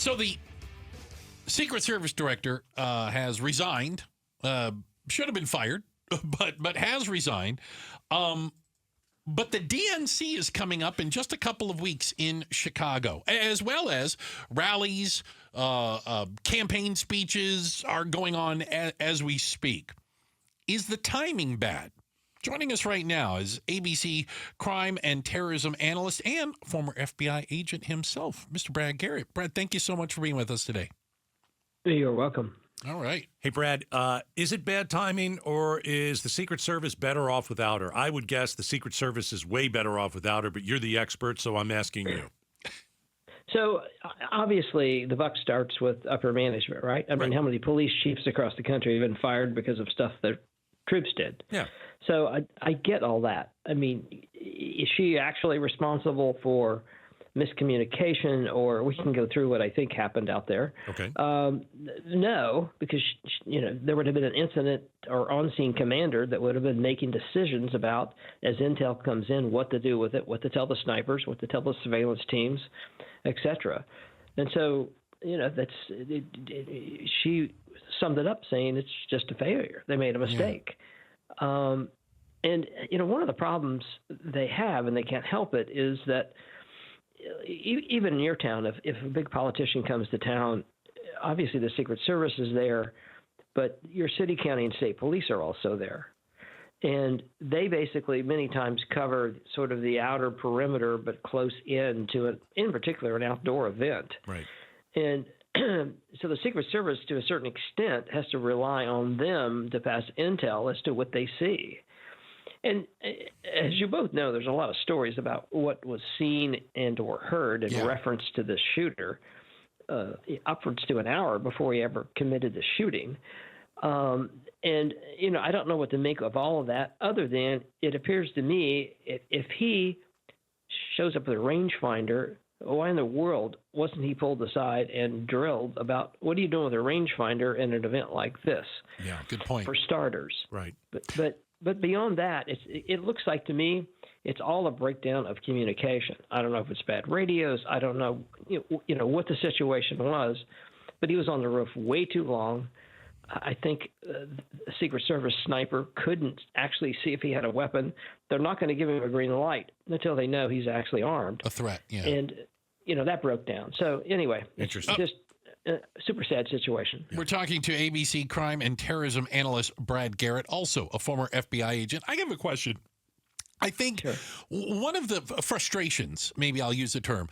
So the Secret Service director has resigned. Should have been fired, but has resigned. But the DNC is coming up in just a couple of weeks in Chicago, as well as rallies, campaign speeches are going on as we speak. Is the timing bad? Joining us right now is ABC crime and terrorism analyst and former FBI agent himself, Mr. Brad Garrett. Brad, thank you so much for being with us today. You're welcome. All right. Hey, Brad, is it bad timing or is the Secret Service better off without her? I would guess the Secret Service is way better off without her, but you're the expert, so I'm asking you. So obviously the buck starts with upper management, right? I mean, how many police chiefs across the country have been fired because of stuff their troops did? Yeah. So I get all that. I mean, is she actually responsible for miscommunication, or we can go through what I think happened out there? Okay. No, because there would have been an incident or on-scene commander that would have been making decisions about, as intel comes in, what to do with it, what to tell the snipers, what to tell the surveillance teams, etc. And so, she summed it up saying it's just a failure. They made a mistake. Yeah. And one of the problems they have, and they can't help it, is that even in your town, if a big politician comes to town, obviously the Secret Service is there, but your city, county, and state police are also there. And they basically many times cover sort of the outer perimeter, but close in to, in particular, an outdoor event. Right. And so the Secret Service, to a certain extent, has to rely on them to pass intel as to what they see. And as you both know, there's a lot of stories about what was seen and or heard in reference to the shooter upwards to an hour before he ever committed the shooting. And, I don't know what to make of all of that, other than it appears to me if he shows up with a rangefinder, why in the world wasn't he pulled aside and drilled about what are you doing with a rangefinder in an event like this? Yeah, good point. For starters. Right. But beyond that, it looks like to me it's all a breakdown of communication. I don't know if it's bad radios. I don't know what the situation was, but he was on the roof way too long. I think the Secret Service sniper couldn't actually see if he had a weapon. They're not going to give him a green light until they know he's actually armed. A threat, yeah. And, that broke down. So anyway, interesting. It's just a super sad situation. We're talking to ABC crime and terrorism analyst Brad Garrett, also a former FBI agent. I have a question. I think one of the frustrations, maybe I'll use the term,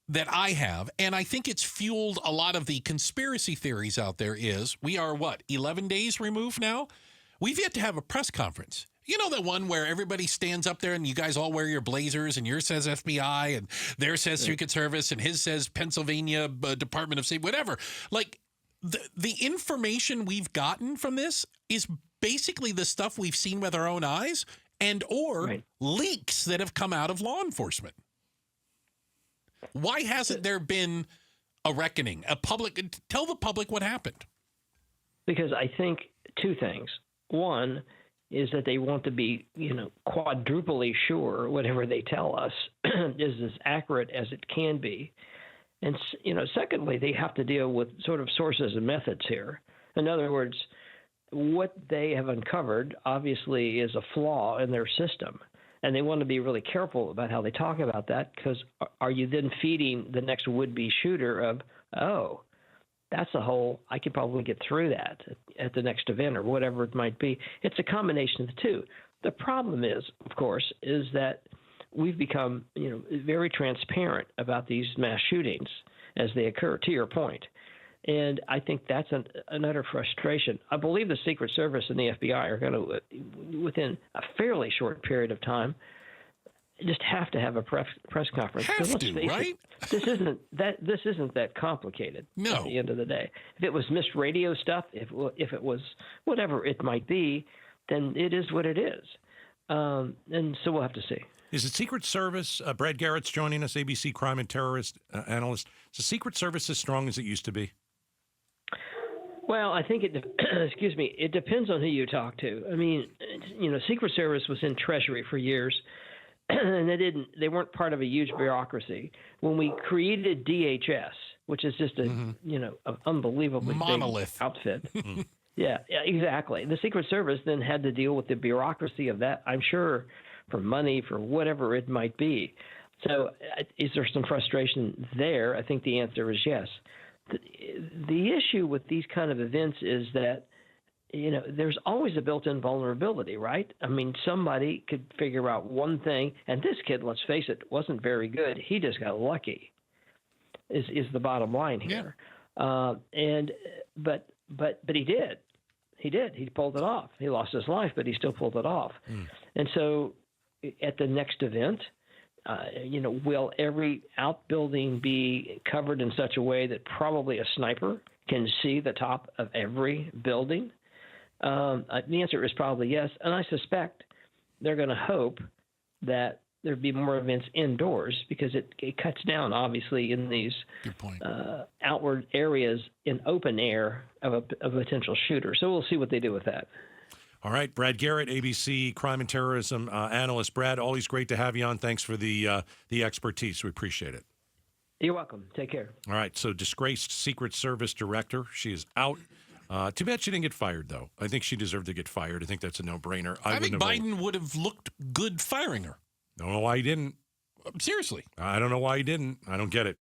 that I have, and I think it's fueled a lot of the conspiracy theories out there, is we are, 11 days removed now? We've yet to have a press conference. You know, the one where everybody stands up there and you guys all wear your blazers and yours says FBI and theirs says Secret Service and his says Pennsylvania Department of State, whatever. Like the information we've gotten from this is basically the stuff we've seen with our own eyes and or leaks that have come out of law enforcement. Why hasn't there been a reckoning? Tell the public what happened. Because I think two things. One is that they want to be, quadruply sure whatever they tell us is as accurate as it can be. And, secondly, they have to deal with sort of sources and methods here. In other words, what they have uncovered obviously is a flaw in their system. And they want to be really careful about how they talk about that, because are you then feeding the next would-be shooter of, that's a hole, I could probably get through that at the next event or whatever it might be. It's a combination of the two. The problem is, of course, is that we've become, very transparent about these mass shootings as they occur, to your point. And I think that's an utter frustration. I believe the Secret Service and the FBI are going to, within a fairly short period of time, just have to have a press conference. Right? This isn't that complicated. No. At the end of the day, if it was missed radio stuff, if it was whatever it might be, then it is what it is. And so we'll have to see. Is the Secret Service, Brad Garrett's joining us, ABC crime and terrorist analyst. Is the Secret Service as strong as it used to be? Well, I think it depends on who you talk to. I mean, Secret Service was in Treasury for years. and they weren't part of a huge bureaucracy. When we created DHS, which is just an unbelievably monolith big outfit. Yeah, exactly. The Secret Service then had to deal with the bureaucracy of that, I'm sure, for money, for whatever it might be. So is there some frustration there? I think the answer is yes. The issue with these kind of events is that, there's always a built-in vulnerability, right? I mean, somebody could figure out one thing, and this kid, let's face it, wasn't very good. He just got lucky, is the bottom line here. Yeah. But he did. He pulled it off. He lost his life, but he still pulled it off. And so at the next event, will every outbuilding be covered in such a way that probably a sniper can see the top of every building? The answer is probably yes. And I suspect they're going to hope that there'd be more events indoors because it cuts down, obviously, in these outward areas in open air of a potential shooter. So we'll see what they do with that. All right, Brad Garrett, ABC crime and terrorism analyst. Brad, always great to have you on. Thanks for the expertise. We appreciate it. You're welcome. Take care. All right, so disgraced Secret Service director. She is out. Too bad she didn't get fired, though. I think she deserved to get fired. I think that's a no-brainer. I think Biden would have looked good firing her. I don't know why he didn't. Seriously. I don't know why he didn't. I don't get it.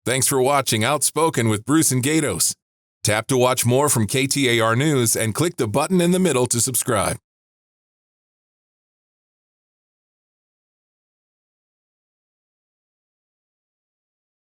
Thanks for watching Outspoken with Bruce and Gatos. Tap to watch more from KTAR News and click the button in the middle to subscribe.